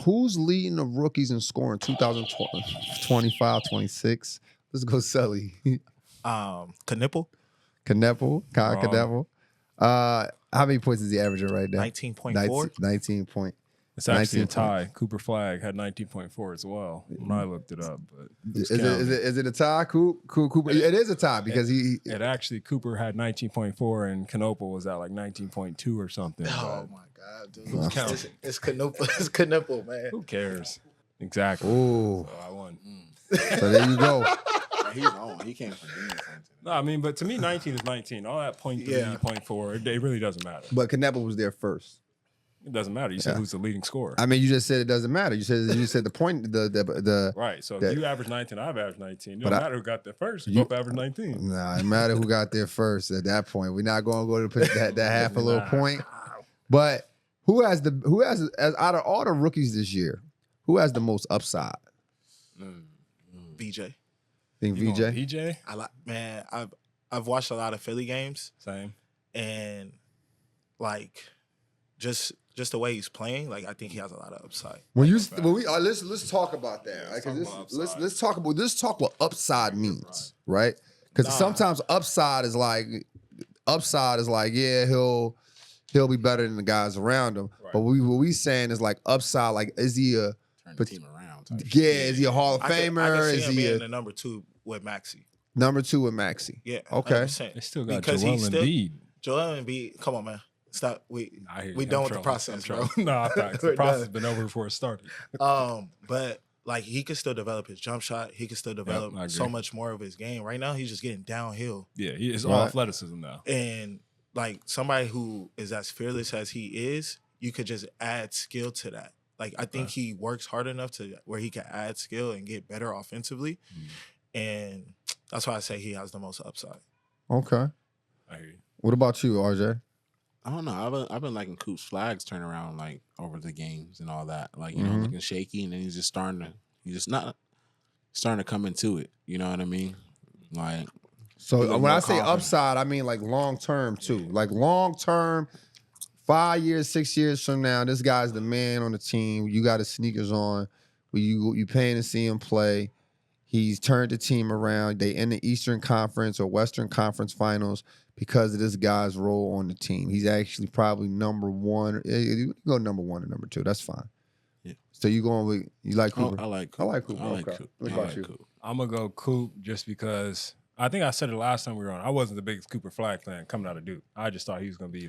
Who's leading the rookies in scoring 2025, 26? Let's go, Sully. Knueppel. Knueppel. Kyle Knueppel. How many points is he averaging right now? 19.4. 19 point. It's actually a tie. Cooper Flagg had 19.4 as well when I looked it up. But is it a tie, Cooper? It is a tie because it actually Cooper had 19.4 and Knueppel was at like 19.2 or something. Oh my God, dude! It's Knueppel. It's Knueppel, man. Who cares? Exactly. Ooh. So I won. So there you go. He's on. He can't forget something. No, I mean, but to me, 19 is 19. All that 0.3, 0.4, it really doesn't matter. But Knueppel was there first. It doesn't matter. You said who's the leading scorer. I mean, you just said it doesn't matter. You said the point. The right. So if you average 19, I've averaged 19. It don't matter who got there first. You both average 19. Nah, it matter who got there first. At that point, we're not going to go to put that half a little point. But who has out of all the rookies this year, who has the most upside? VJ. Think VJ? VJ? I've watched a lot of Philly games. Same. And like just the way he's playing, like I think he has a lot of upside. Let's talk about that. Let's talk what upside means, right? Because sometimes upside is like he'll be better than the guys around him. Right. But what we saying is like upside, like is he a turn the team around? Is he a Hall of Famer? I can see is him he being the number 2 with Maxey? Number 2 with Maxey. Yeah. Okay. 100%. They still got Joel Embiid. Joel Embiid, come on, man. Stop. We done with the process, bro. No, the process has been over before it started. But like he could still develop his jump shot. He could still develop so much more of his game. Right now, he's just getting downhill. Yeah, he is all athleticism now. And like somebody who is as fearless as he is, you could just add skill to that. Like I think he works hard enough to where he can add skill and get better offensively. And that's why I say he has the most upside. Okay. I hear you. What about you, RJ? I don't know. I've been liking Coop's Flagg's turnaround like over the games and all that. Like, you know, looking shaky and then he's starting to come into it. You know what I mean? Like, so when I say upside, I mean like long term too. Like long term, 5 years, 6 years from now, this guy's the man on the team. You got his sneakers on. You paying to see him play. He's turned the team around. They in the Eastern Conference or Western Conference Finals because of this guy's role on the team. He's actually probably number 1. You go number 1 and number 2. That's fine. Yeah. So you going with you like Cooper? I like Coop. I like Cooper. What about you? Coop. I'm gonna go Coop just because I think I said it last time we were on. I wasn't the biggest Cooper Flagg fan coming out of Duke. I just thought he was gonna be a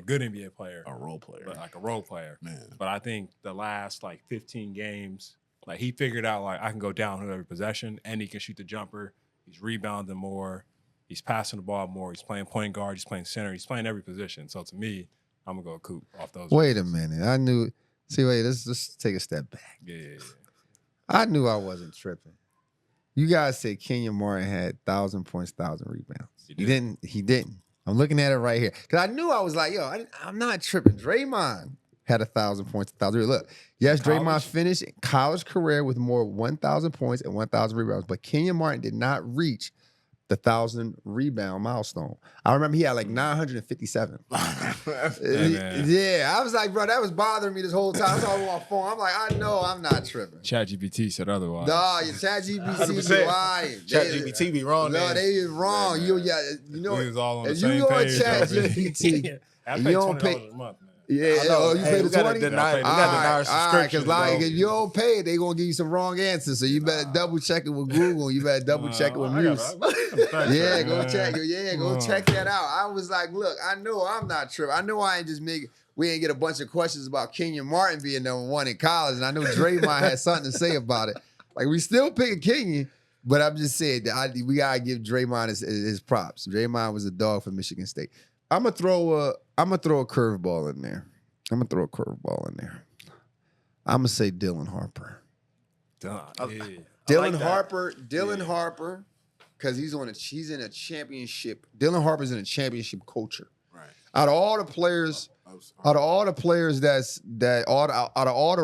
good NBA player, a role player, like a role player. Man. But I think the last like 15 games. Like, he figured out, like, I can go downhill every possession, and he can shoot the jumper. He's rebounding more. He's passing the ball more. He's playing point guard. He's playing center. He's playing every position. So, to me, I'm going to go Coop off those. Wait a minute. I knew. See, wait, let's take a step back. Yeah. I knew I wasn't tripping. You guys said Kenyon Martin had 1,000 points, 1,000 rebounds. He didn't. I'm looking at it right here. Because I knew I was like, I'm not tripping. Draymond had 1,000 points, 1,000. Look, yes, Draymond finished college career with more 1,000 points and 1,000 rebounds, but Kenyon Martin did not reach the 1,000 rebound milestone. I remember he had like 957. Yeah, I was like, bro, that was bothering me this whole time. I was on my phone. I'm like, I know I'm not tripping. ChatGPT said otherwise. Nah, your ChatGPT be lying. ChatGPT be wrong. No, they is wrong. Yeah, you know, we was all on the if same you go on page. ChatGPT, I you pay don't pay. $20 a month, man. Yeah, you pay the 20? We got to deny our subscription. Because like, if you don't pay it, they going to give you some wrong answers. So you better double check it with Google. You better double check it with Muse. Yeah, go check it. Yeah, go check that out. I was like, look, I know I'm not tripping. I know I ain't just we ain't get a bunch of questions about Kenyon Martin being number 1 in college. And I know Draymond had something to say about it. Like, we still picking Kenyon, but I'm just saying that we got to give Draymond his props. Draymond was a dog for Michigan State. I'm gonna throw a curveball in there. I'm gonna say Dylan Harper. Dylan Harper, because he's in a championship. Dylan Harper's in a championship culture. Right. Out of all the players, out of all the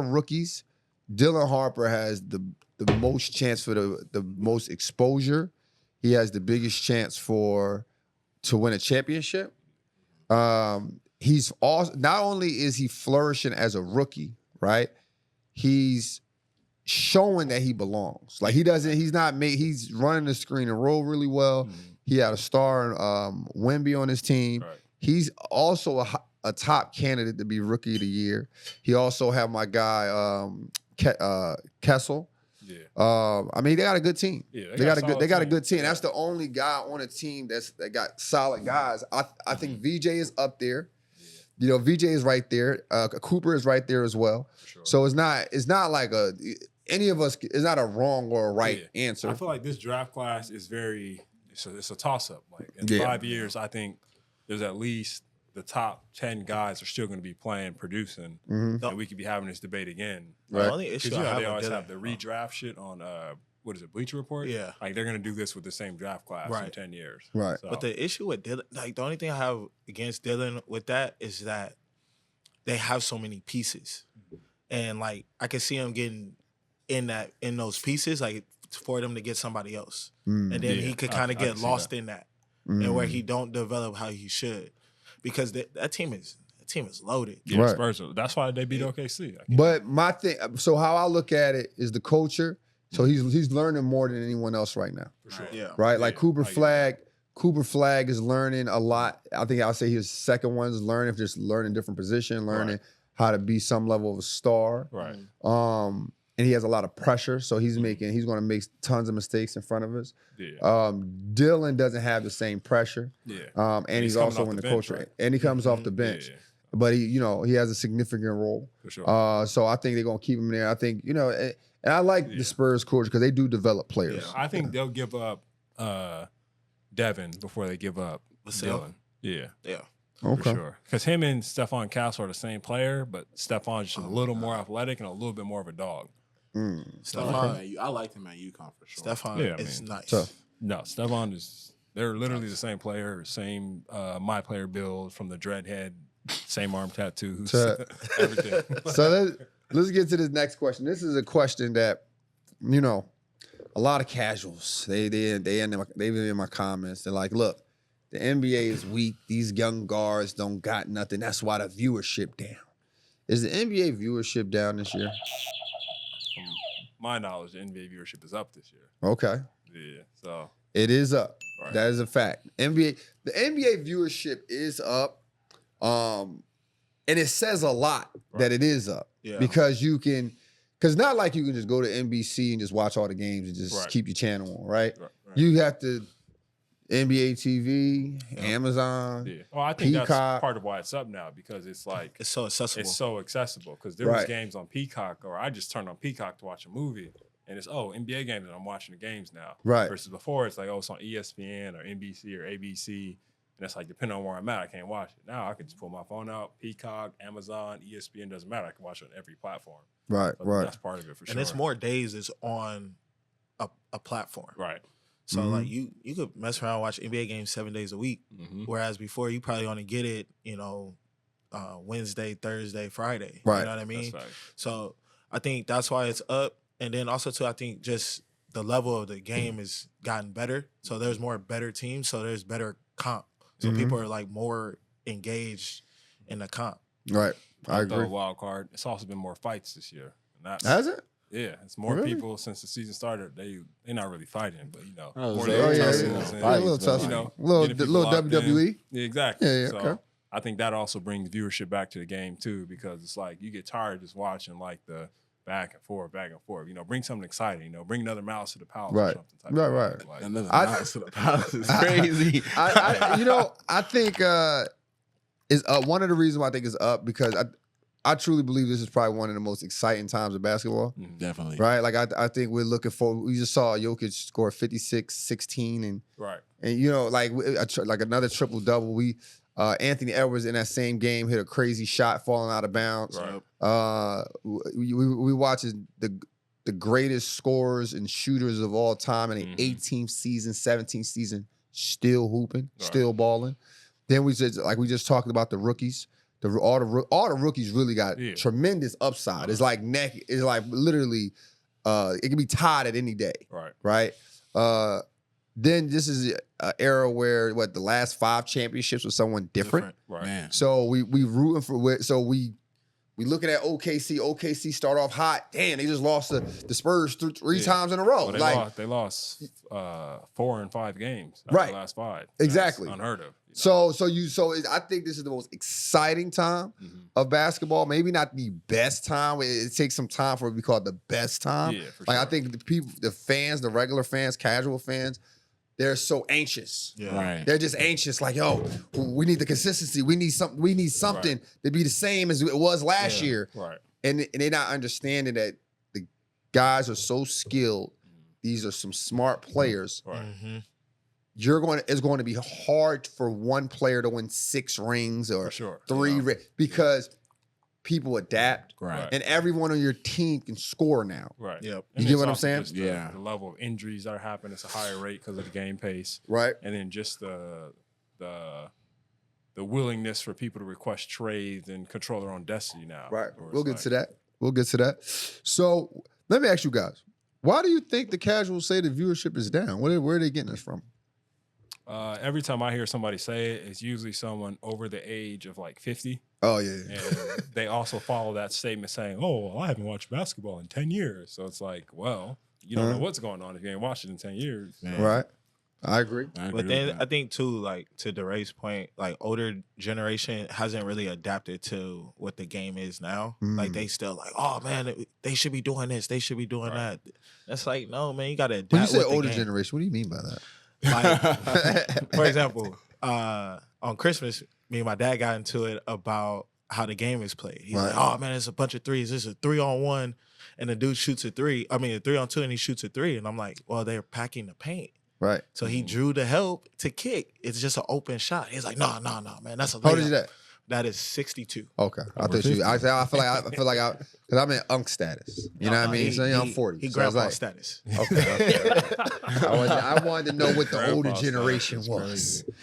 rookies, Dylan Harper has the most chance for the most exposure. He has the biggest chance to win a championship. He's also, not only is he flourishing as a rookie, right? he's showing that he belongs. Like he's running the screen and roll really well. Mhm. He had a star, Wemby on his team. Right. He's also a top candidate to be Rookie of the Year. He also have my guy Kessel. Yeah. I mean, they got a good team. Yeah, they got a good team. Yeah. That's the only guy on a team that got solid guys. I think VJ is up there. Yeah. You know, VJ is right there. Cooper is right there as well. For sure. So it's not like any of us. It's not a wrong or a right answer. I feel like this draft class is it's a toss up. Like in 5 years, I think there's at least the top 10 guys are still going to be playing, producing, and we could be having this debate again. Right. The only issue Because I they always with have the redraft shit on what is it, Bleacher Report? Yeah. Like they're gonna do this with the same draft class in 10 years. Right. So, But the issue with Dylan, like the only thing I have against Dylan with that is that they have so many pieces, and like I can see him getting in those pieces, like for them to get somebody else, and then he could kind of get lost in that, and where he don't develop how he should, because that team is loaded. yeah, Right. Spurs. That's why they beat OKC. But my thing, so how I look at it is the culture. So he's learning more than anyone else right now, For sure. Yeah. right? Like Yeah, Cooper I get Flagg. Cooper Flagg is learning a lot. I think I'll say his second one is learning, just learning different position, learning how to be some level of a star. Right. And he has a lot of pressure, so he's going to make tons of mistakes in front of us. Yeah. Dylan doesn't have the same pressure. Yeah. And he's coming also off in the the bench, culture, right? and he comes off the bench. Yeah. But he has a significant role. For sure. So I think they're gonna keep him there. I think and I like the Spurs culture because they do develop players. Yeah, I think they'll give up Devin before they give up Vassell? Dylan. Yeah, Yeah. for Okay. sure. Because him and Stephon Castle are the same player, but Stephon's just a little more athletic and a little bit more of a dog. Stephon I liked him at UConn for sure. Stephon is nice. Tough. No, Stephon they're literally the same player, same my player build from the dreadhead, same arm tattoos, everything. So let's get to this next question. This is a question that a lot of casuals they've been in my comments. They're like, look, the NBA is weak. These young guards don't got nothing. That's why the viewership down. Is the NBA viewership down this year? From my knowledge, the NBA viewership is up this year. Okay. Yeah, so It is up. Right. That is a fact. The NBA viewership is up. And it says a lot that it is up. Yeah. Because not like you can just go to NBC and just watch all the games and just keep your channel on, right? Right. You have to NBA TV, Amazon. Yeah. Well, I think Peacock. that's part of why it's up now because it's like It's so accessible. it's so accessible. Because there was Right. games on Peacock, or I just turned on Peacock to watch a movie, and it's NBA games, and I'm watching the games now. Right. Versus before, it's like it's on ESPN or NBC or ABC, and it's like depending on where I'm at, I can't watch it. Now I can just pull my phone out, Peacock, Amazon, ESPN, doesn't matter. I can watch it on every platform. Right, So right. That's part of it for sure. And it's more days it's on a platform. Right. So like you could mess around and watch NBA games 7 days a week. Mm-hmm. Whereas before you probably only get it, Wednesday, Thursday, Friday. Right. You know what I mean? That's facts. So I think that's why it's up. And then also too, I think just the level of the game has gotten better. So there's more better teams. So there's better comp. So people are like more engaged in the comp. Right. I Throw agree. a wild card. It's also been more fights this year. And that's, Has it? Yeah, it's more Really? people since the season started. They're not really fighting, but Oh, more so- little Oh, yeah, tussles yeah. and, Yeah, a little tussle. you know, Little getting people little locked in. WWE. Yeah, exactly. Yeah, So okay. I think that also brings viewership back to the game too, because it's like you get tired just watching like the back and forth. Bring something exciting. Bring another mouse to the palace Right. or something. Type of Right. thing. Like, Another I- mouse to the palace is crazy. I think is one of the reasons why I think it's up because I truly believe this is probably one of the most exciting times of basketball. Definitely. Right? Like I think we're looking for. We just saw Jokic score 56, 16, and right. like another triple double. Anthony Edwards in that same game hit a crazy shot falling out of bounds. Right. We watching the greatest scorers and shooters of all time in the 18th season, 17th season, still hooping, still balling. Then we just talked about the rookies. All the rookies really got tremendous upside. It's like literally, it can be tied at any day. Right. Then this is an era where the last 5 championships was someone different. Right. Man. So we rooting for. So we We looking at OKC. OKC start off hot. Damn, they just lost the Spurs three times in a row. Well, they lost 4 and 5 games. Right. The last 5. Exactly. That's unheard of. I think this is the most exciting time of basketball. Maybe not the best time. It takes some time for it to be called the best time. Yeah, for sure. I sure. think the fans, the regular fans, casual fans, they're so anxious. Yeah. Right. They're just anxious, like, yo, we need the consistency. We need something to be the same as it was last year. Right. And they're not understanding that the guys are so skilled. These are some smart players. Right. It's going to be hard for one player to win 6 rings or For sure. 3 because people adapt. Right. And everyone on your team can score now. Right. Yep. You get what I'm saying? The level of injuries that are happening, it's a higher rate because of the game pace. Right. And then just the willingness for people to request trades and control their own destiny now. Right. Where We'll it's get to that. So let me ask you guys, why do you think the casuals say the viewership is down? Where are they getting this from? Every time I hear somebody say it, it's usually someone over the age of like 50. Oh, yeah. And they also follow that statement saying, oh, well, I haven't watched basketball in 10 years. So it's like, well, you don't know what's going on if you ain't watched it in 10 years. Man. Right. I agree. But then I think too, like to DeRay's point, like older generation hasn't really adapted to what the game is now. Like they still like, oh man, they should be doing this, they should be doing that. That's like, no man, you gotta adapt. When you say with the older game. generation, what do you mean by that? Like, for example, on Christmas, me and my dad got into it about how the game is played. He's like, oh man, it's a bunch of threes. This is a 3-on-1, and the dude shoots a 3. I mean, a 3-on-2, and he shoots a 3. And I'm like, well, they're packing the paint. Right. So he drew the help to kick. It's just an open shot. He's like, no, man, that's a layup. How old is that? That is 62. Okay. I thought you. I feel like because I'm in unk status. You know what I mean? So I'm 40. He So I was grandpa like, status. okay. I wanted to know what the older Grandpa generation status, was.